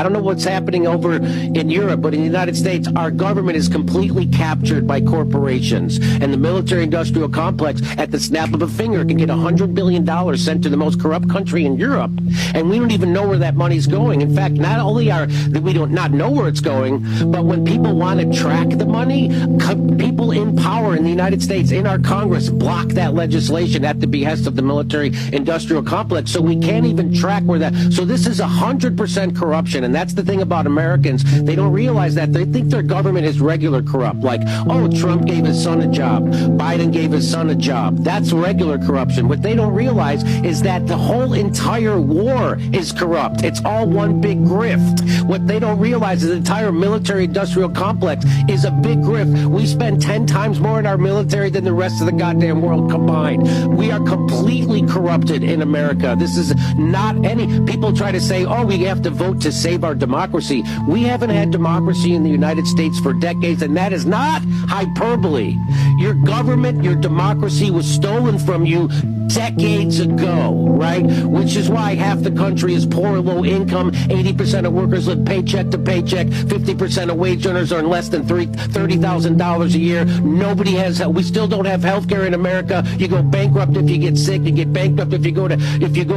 I don't know what's happening over in Europe, but in the United States, our government is completely captured by corporations. And the military-industrial complex, at the snap of a finger, can get $100 billion sent to the most corrupt country in Europe. And we don't even know where that money's going. In fact, not only are that we don't not know where it's going, but when people want to track the money, people in power in the United States, in our Congress, block that legislation at the behest of the military-industrial complex. So we can't even track where that. So this is 100% corruption. And that's the thing about Americans. They don't realize that. They think their government is regular corrupt. Like, oh, Trump gave his son a job. Biden gave his son a job. That's regular corruption. What they don't realize is that the whole entire war is corrupt. It's all one big grift. What they don't realize is the entire military-industrial complex is a big grift. We spend 10 times more in our military than the rest of the goddamn world combined. We are completely corrupted in America. This is not any. People try to say, oh, we have to vote to save our democracy. We haven't had democracy in the United States for decades, and that is not hyperbole. Your government, your democracy was stolen from you decades ago, right? Which is why half the country is poor, low income, 80% of workers live paycheck to paycheck, 50% of wage earners earn less than $30,000 a year. Nobody has, we still don't have health care in America. You go bankrupt if you get sick, you get bankrupt if you go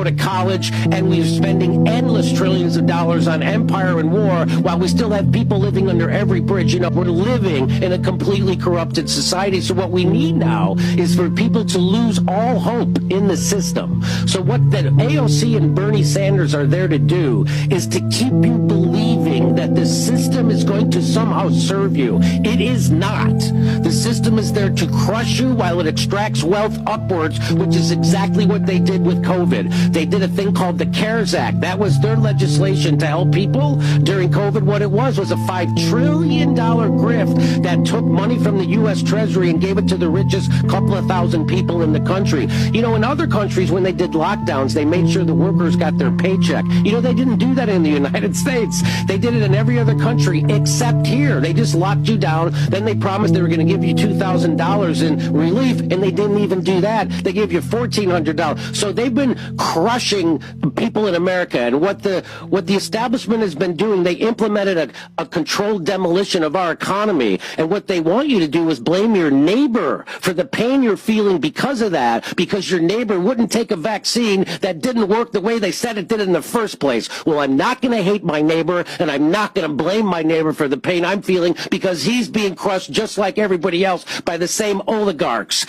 to college, and we're spending endless trillions of dollars on empire and war while we still have people living under every bridge. You know, we're living in a completely corrupted society. So what we need now is for people to lose all hope in the system. So what the AOC and Bernie Sanders are there to do is to keep you believing that the system is going to somehow serve you. It is not. The system is there to crush you while it extracts wealth upwards, which is exactly what they did with COVID. They did a thing called the CARES Act. That was their legislation to help people during COVID. What it was a $5 trillion grift that took money from the U.S. Treasury and gave it to the richest couple of thousand people in the country. You know, in other countries, when they did lockdowns, they made sure the workers got their paycheck. You know, they didn't do that in the United States. They did it in every other country except here. They just locked you down. Then they promised they were going to give you $2,000 in relief, and they didn't even do that. They gave you $1,400. So they've been crushing people in America. And what the establishment has been doing, they implemented a controlled demolition of our economy. And what they want you to do is blame your neighbor for the pain you're feeling because of that, because your neighbor wouldn't take a vaccine that didn't work the way they said it did in the first place. Well, I'm not going to hate my neighbor, and I'm not going to blame my neighbor for the pain I'm feeling because he's being crushed just like everybody else by the same oligarchs.